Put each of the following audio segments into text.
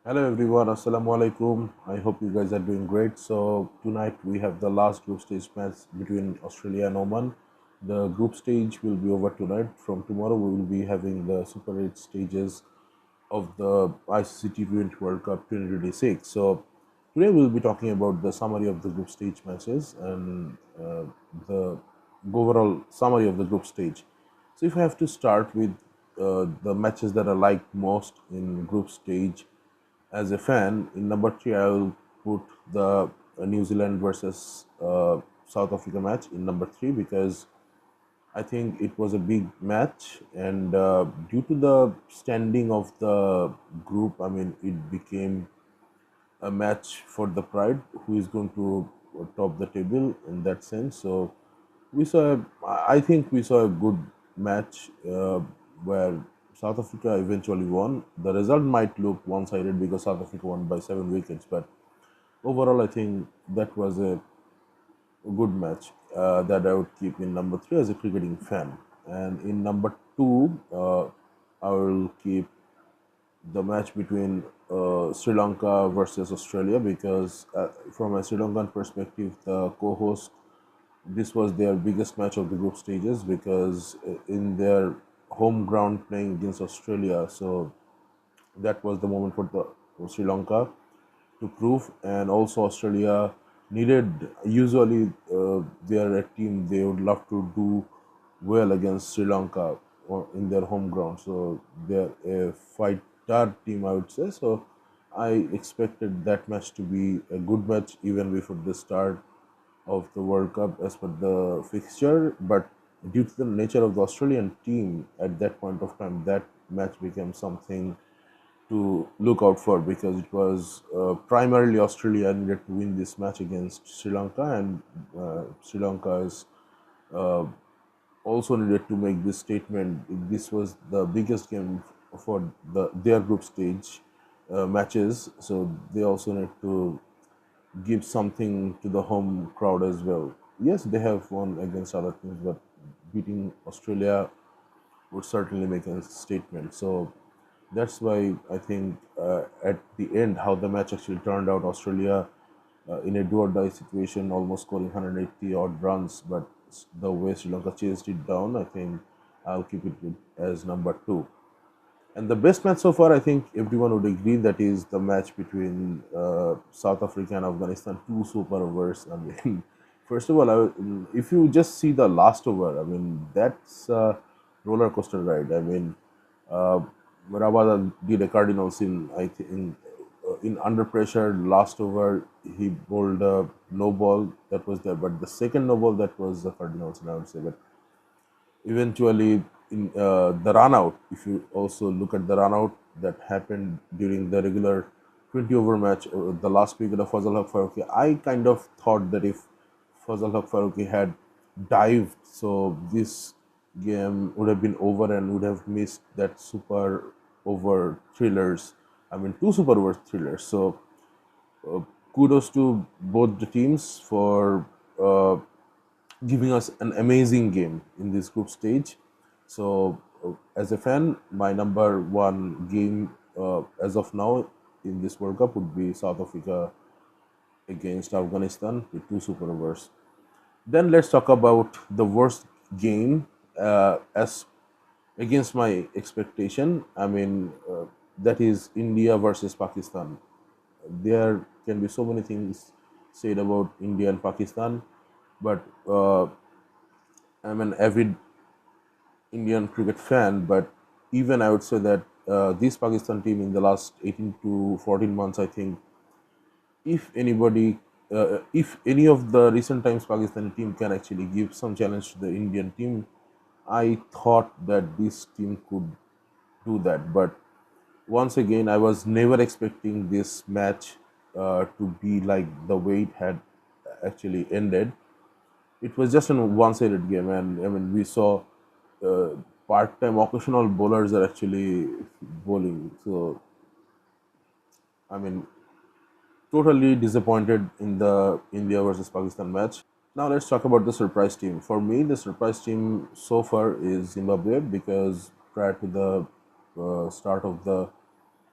Hello everyone, Assalamu alaikum. I hope you guys are doing great. So tonight we have the last group stage match between Australia and Oman. The group stage will be over tonight. From tomorrow we will be having the Super 8 stages of the Icc T20 World Cup 2026. So today we'll be talking about the summary of the group stage matches and the overall summary of the group stage. So if I have to start with the matches that I like most in group stage, as a fan, in number three, I will put the New Zealand versus South Africa match in number three because I think it was a big match, and due to the standing of the group, I mean, it became a match for the pride who is going to top the table in that sense. So we saw, I think we saw a good match where South Africa eventually won. The result might look one sided because South Africa won by 7 wickets, but overall, I think that was a good match that I would keep in number three as a cricketing fan. And in number two, I will keep the match between Sri Lanka versus Australia because, from a Sri Lankan perspective, the co host, this was their biggest match of the group stages because in their home ground playing against Australia, so that was the moment for Sri Lanka to prove, and also Australia needed usually they're a team they would love to do well against Sri Lanka in their home ground, so they're a fighter team, I would say. So I expected that match to be a good match even before the start of the World Cup as per the fixture, but due to the nature of the Australian team at that point of time, that match became something to look out for because it was primarily Australia needed to win this match against Sri Lanka, and Sri Lanka is uh, also needed to make this statement. This was the biggest game for their group stage matches, so they also need to give something to the home crowd as well. Yes, they have won against other teams, but beating Australia would certainly make a statement. So that's why I think at the end, how the match actually turned out, Australia in a do or die situation, almost scoring 180 odd runs, but the way Sri Lanka chased it down, I think I'll keep it as number two. And the best match so far, I think everyone would agree that is the match between South Africa and Afghanistan, two super overs. I mean, first of all, if you just see the last over, I mean, that's a roller coaster ride. I mean, uh, Rabada did a Cardinals in, I think, in under pressure last over, he bowled a no ball that was there, but the second no ball that was the Cardinals, and I would say, but eventually in the run out, if you also look at the run out that happened during the regular 20 over match, the last wicket of Fazal Haq Faruqi, I kind of thought that if Fazal Haq Faruqi had dived, so this game would have been over and would have missed that super over thrillers. I mean, two super over thrillers. So uh, kudos to both the teams for giving us an amazing game in this group stage. So, as a fan, my number one game as of now in this World Cup would be South Africa against Afghanistan with two super overs. Then let's talk about the worst game as against my expectation. I mean, that is India versus Pakistan. There can be so many things said about India and Pakistan, but I'm an avid Indian cricket fan, but even I would say that this Pakistan team in the last 18 to 14 months, I think if any of the recent times Pakistani team can actually give some challenge to the Indian team, I thought that this team could do that. But once again, I was never expecting this match to be like the way it had actually ended. It was just a one-sided game, and I mean we saw uh, part-time occasional bowlers are actually bowling. So I mean, totally disappointed in the India versus Pakistan match. Now let's talk about the surprise team. For me, the surprise team so far is Zimbabwe because prior to the start of the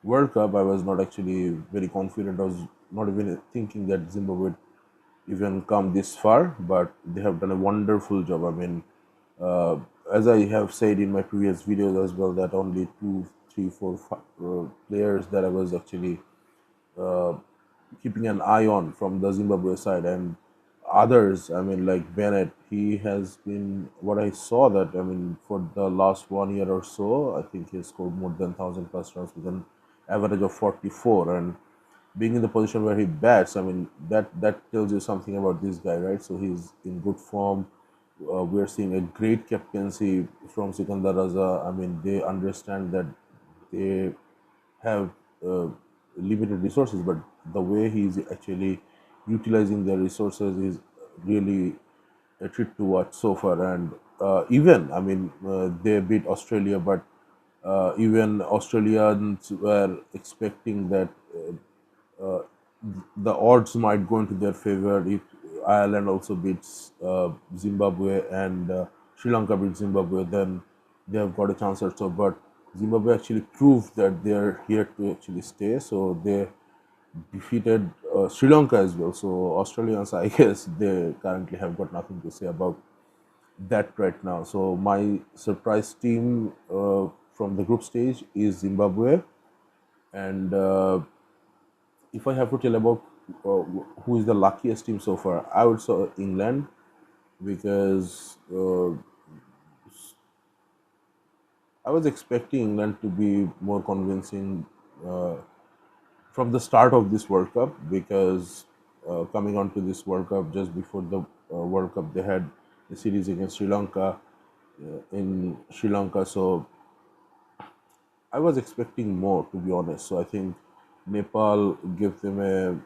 World Cup, I was not actually very confident. I was not even thinking that Zimbabwe even come this far, but they have done a wonderful job. I mean, uh, as I have said in my previous videos as well, that only two, three, four players that I was actually uh, keeping an eye on from the Zimbabwe side, and others. I mean, like Bennett, he has been what I saw that. I mean, for the last 1 year or so, I think he scored more than 1,000 plus runs with an average of 44, and being in the position where he bats, I mean, that tells you something about this guy, right? So he's in good form. We're seeing a great captaincy from Sikandar Raza. I mean, they understand that they have uh, limited resources, but the way he's actually utilizing their resources is really a treat to watch so far. And even, I mean, they beat Australia, but even Australians were expecting that the odds might go into their favor if Ireland also beats Zimbabwe and Sri Lanka beats Zimbabwe, then they have got a chance also. But Zimbabwe actually proved that they are here to actually stay, so they defeated Sri Lanka as well. So Australians, I guess, they currently have got nothing to say about that right now. So my surprise team from the group stage is Zimbabwe, and if I have to tell about who is the luckiest team so far, I would say England, because I was expecting England to be more convincing uh, from the start of this World Cup, because coming on to this World Cup just before the World Cup, they had a series against Sri Lanka in Sri Lanka. So I was expecting more, to be honest. So I think Nepal gave them a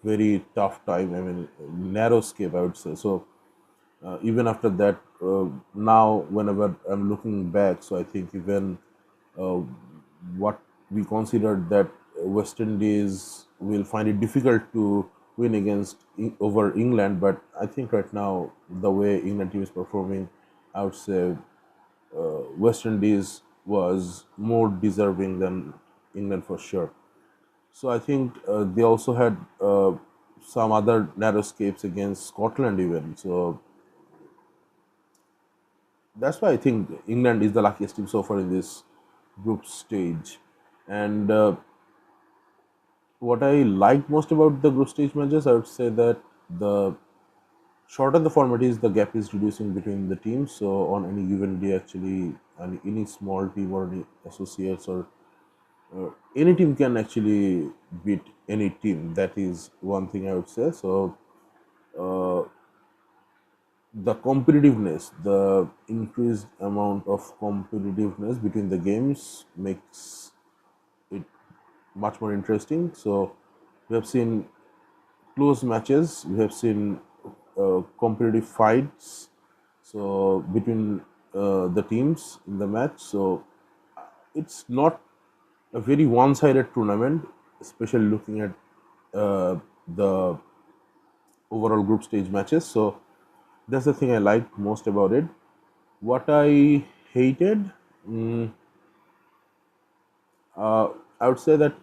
very tough time. I mean, narrow escape, I would say. So even after that, now whenever I'm looking back, so I think even uh, what we considered that West Indies will find it difficult to win against over England, but I think right now the way England team is performing, I would say West Indies was more deserving than England for sure. So I think they also had some other narrow escapes against Scotland even. So that's why I think England is the luckiest team so far in this group stage. And what I liked most about the group stage matches, I would say that the shorter the format is, the gap is reducing between the teams. So on any given day, actually, any small team or any associates or any team can actually beat any team. That is one thing I would say. So uh, the competitiveness, the increased amount of competitiveness between the games makes it much more interesting. So we have seen close matches, we have seen competitive fights, so between the teams in the match. So it's not a very one-sided tournament, especially looking at the overall group stage matches. So that's the thing I liked most about it. What I hated, mm, uh, I would say that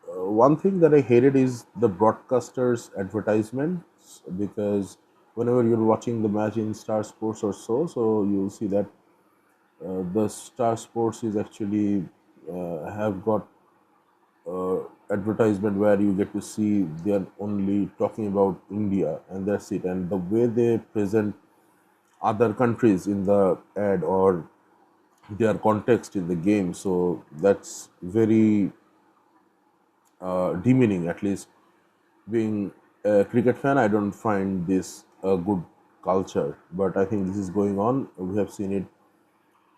one thing that I hated is the broadcasters' advertisements, because whenever you're watching the match in Star Sports or so you'll see that the Star Sports is actually have got advertisement where you get to see they are only talking about India and that's it. And the way they present other countries in the ad or their context in the game, so that's very demeaning. At least being a cricket fan, I don't find this a good culture. But I think this is going on. We have seen it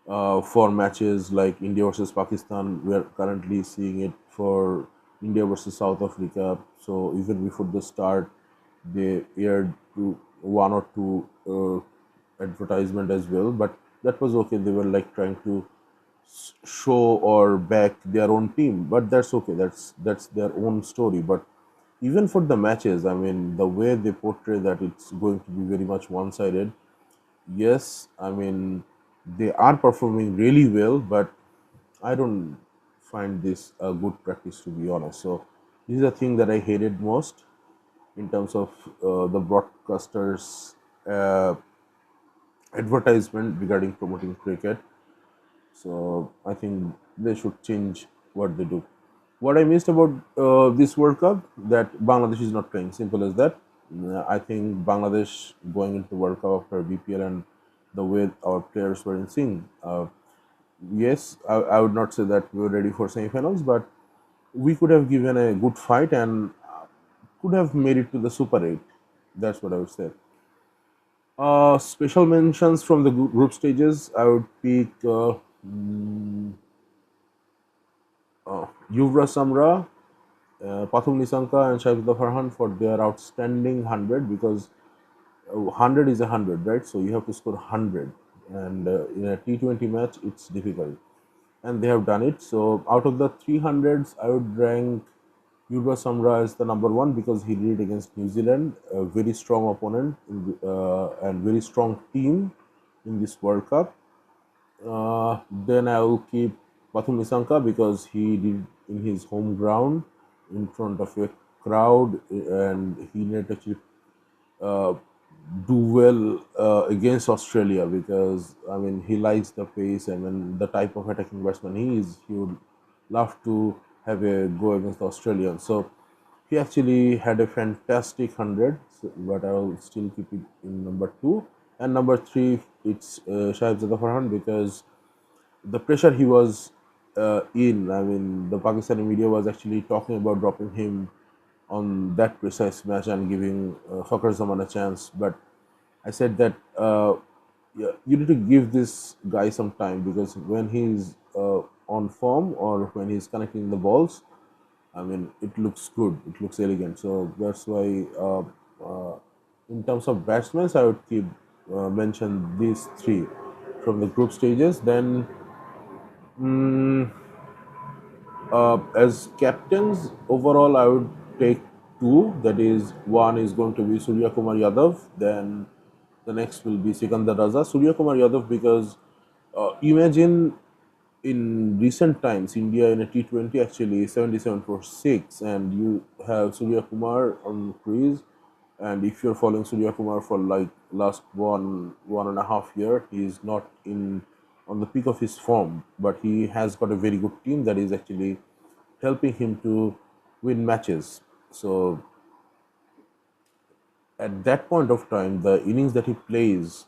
for matches like India versus Pakistan. We are currently seeing it for India versus South Africa. So even before the start, they aired one or two advertisement as well. But that was okay. They were like trying to show or back their own team, but that's okay. That's their own story. But even for the matches, I mean, the way they portray that it's going to be very much one-sided. Yes, I mean, they are performing really well, but I don't find this a good practice, to be honest. So this is a thing that I hated most in terms of the broadcasters' uh, advertisement regarding promoting cricket. So I think they should change what they do. What I missed about this World Cup, that Bangladesh is not playing. Simple as that. I think Bangladesh going into the World Cup after BPL and the way our players were in sync. Yes, I would not say that we were ready for semi-finals, but we could have given a good fight and could have made it to the Super 8. That's what I would say. Special mentions from the group stages, I would pick Yuvra Samra, Pathum Nisanka, and Shahid Farhan for their outstanding 100, because 100 is a 100, right? So you have to score 100, and in a T20 match, it's difficult. And they have done it. So out of the 300s, I would rank Yurba Samra as the number one because he did it against New Zealand, a very strong opponent and very strong team in this World Cup. Then I will keep Pathum Nisanka because he did in his home ground in front of a crowd, and he needed to actually uh, do well against Australia, because I mean he likes the pace and when the type of attacking batsman he is, he would love to have a go against the Australians. So he actually had a fantastic 100, but I will still keep it in number two. And number three, it's Shahid Farhan, because the pressure he was in, I mean, the Pakistani media was actually talking about dropping him on that precise match and giving Fakhar Zaman a chance. But I said that yeah, you need to give this guy some time, because when he's on form or when he's connecting the balls, I mean, it looks good, it looks elegant. So that's why, in terms of batsmen, I would keep mention these three from the group stages. Then, as captains, overall, I would take two. That is, one is going to be Surya Kumar Yadav. Then the next will be Sikandar Raza. Surya Kumar Yadav, because imagine in recent times, India in a T20 actually 77 for 6, and you have Surya Kumar on crease. And if you're following Surya Kumar for like last one and a half year, he is not in on the peak of his form, but he has got a very good team that is actually helping him to win matches. So at that point of time, the innings that he plays,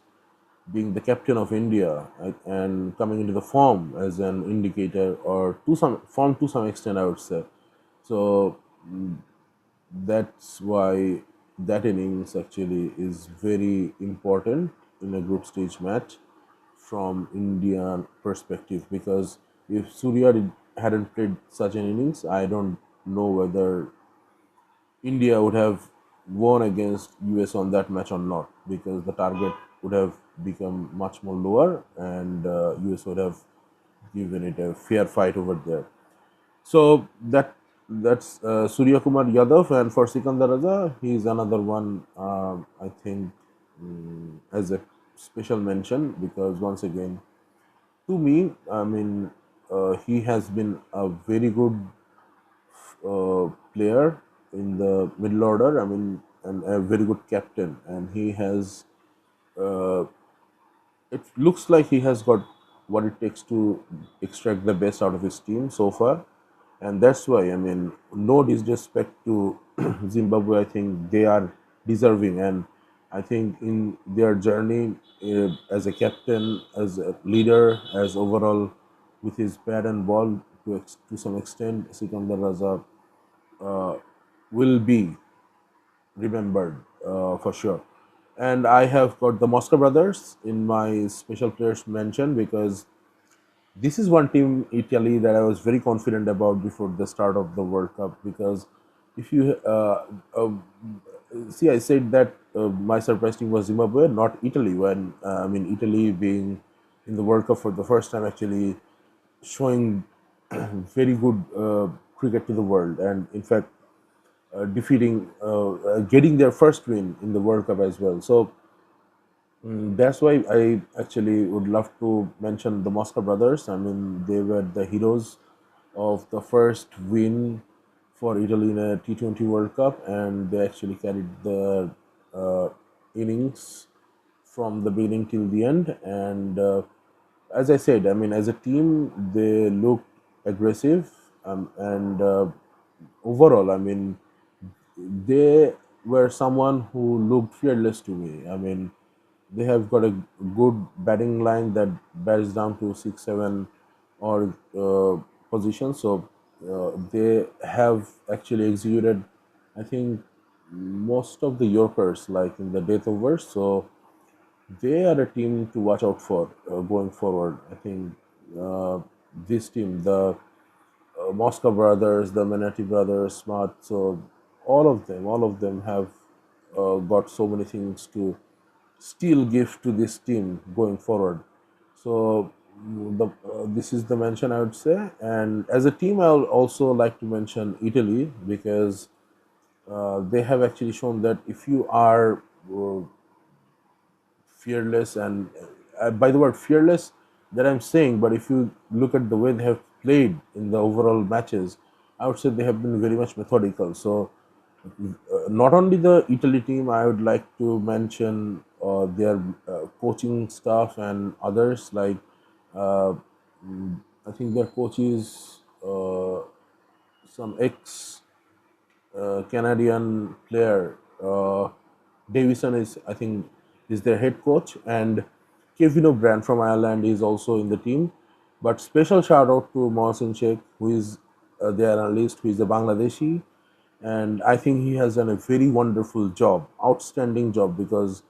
being the captain of India and coming into the form as an indicator, or to some form to some extent, I would say. So that's why that innings actually is very important in a group stage match from Indian perspective, because if hadn't played such an innings, I don't know whether India would have won against US on that match or not, because the target would have become much more lower, and US would have given it a fair fight over there. So that's Surya Kumar Yadav, and for Sikandar Raza, he is another one. I think as a special mention, because once again, to me, I mean, he has been a very good player in the middle order. I mean, and a very good captain, and he has. Uh, it looks like he has got what it takes to extract the best out of his team so far, and that's why, I mean, no disrespect to Zimbabwe. I think they are deserving, and I think in their journey as a captain, as a leader, as overall with his bat and ball, to some extent, Sikandar Raza will be remembered for sure. And I have got the Moscow brothers in my special players mention, because this is one team, Italy, that I was very confident about before the start of the World Cup. Because if you see, I said that my surprise team was Zimbabwe, not Italy. When I mean, Italy being in the World Cup for the first time, actually showing very good cricket to the world, and in fact getting their first win in the World Cup as well. So that's why I actually would love to mention the Moscow brothers. I mean, they were the heroes of the first win for Italy in a T20 World Cup, and they actually carried the uh, innings from the beginning till the end. And as I said, I mean, as a team, they looked aggressive, and overall, I mean, they were someone who looked fearless to me. I mean, they have got a good batting line that bats down to 6, 7 or positions. So they have actually executed, I think, most of the Yorkers like in the death overs. So they are a team to watch out for going forward. I think uh, this team, the Moscow brothers, the Menati brothers, Smart. So all of them have got so many things to still give to this team going forward. So this is the mention I would say. And as a team, I would also like to mention Italy because they have actually shown that if you are fearless and by the word fearless that I'm saying, but if you look at the way they have played in the overall matches, I would say they have been very much methodical. So not only the Italy team, I would like to mention their coaching staff and others like uh, I think their coach is some ex Canadian player. Davison is, I think, is their head coach, and Kevin O'Brien from Ireland is also in the team. But special shout out to Mohsin Sheikh, who is their analyst, who is a Bangladeshi, and I think he has done a very wonderful job, outstanding job, because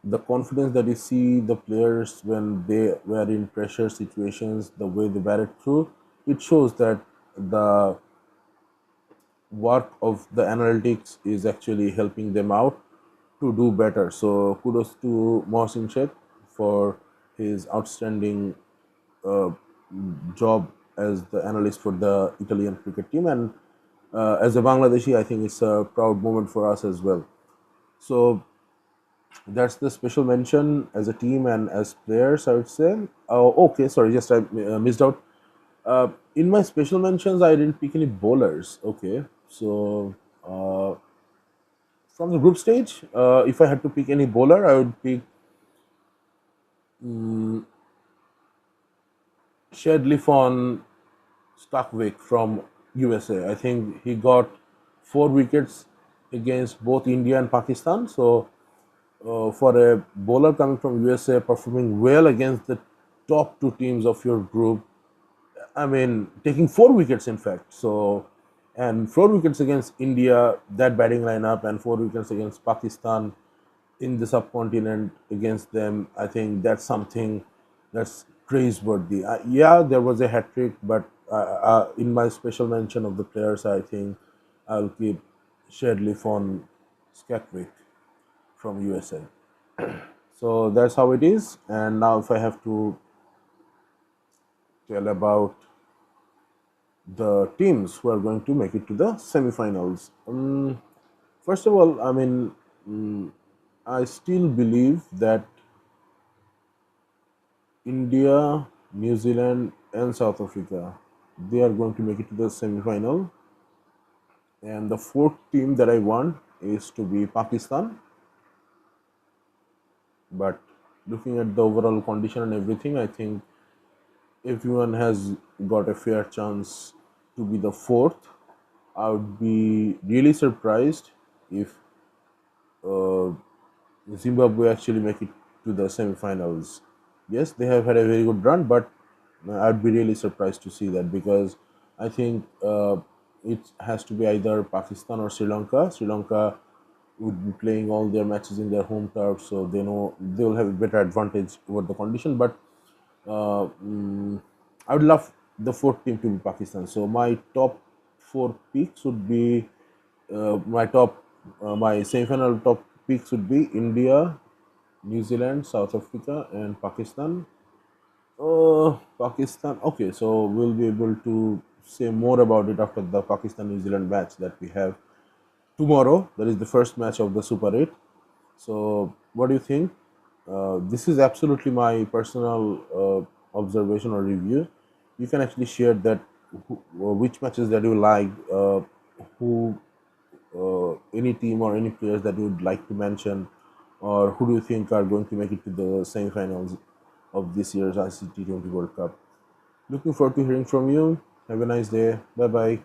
the confidence that you see the players when they were in pressure situations, the way they batted through, it shows that the work of the analytics is actually helping them out to do better. So kudos to Mohsin Sheikh for his outstanding uh, job as the analyst for the Italian cricket team, and as a Bangladeshi, I think it's a proud moment for us as well. So that's the special mention as a team and as players, I would say. Oh, okay, sorry, just I missed out. In my special mentions, I didn't pick any bowlers. Okay, so from the group stage, if I had to pick any bowler, I would pick Shedlifon Starkwick from USA. I think he got 4 wickets against both India and Pakistan. So for a bowler coming from USA performing well against the top two teams of your group, I mean, taking 4 wickets, in fact. So, and 4 wickets against India, that batting lineup, and 4 wickets against Pakistan in the subcontinent against them, I think that's something that's praiseworthy. Yeah, there was a hat trick, but in my special mention of the players, I think I'll keep Shedley on Skakwick from USA. So that's how it is. And now, if I have to tell about the teams who are going to make it to the semifinals. First of all, I mean, I still believe that India, New Zealand, and South Africa, they are going to make it to the semifinal. And the fourth team that I want is to be Pakistan. But looking at the overall condition and everything, I think everyone has got a fair chance to be the fourth. I would be really surprised if uh, Zimbabwe actually make it to the semifinals. Yes, they have had a very good run, but I'd be really surprised to see that because I think it has to be either Pakistan or Sri Lanka. Sri Lanka would be playing all their matches in their home turf, so they know they will have a better advantage over the condition. But I would love the fourth team to be Pakistan. So my top four picks would be my semi-final top picks would be India, New Zealand, South Africa, and Pakistan. Pakistan. Okay, so we'll be able to say more about it after the Pakistan New Zealand match that we have tomorrow. That is the first match of the Super 8. So, what do you think? This is absolutely my personal observation or review. You can actually share that which matches that you like, who any team or any players that you would like to mention, or who do you think are going to make it to the semifinals of this year's ICC T20 World Cup? Looking forward to hearing from you. Have a nice day. Bye bye.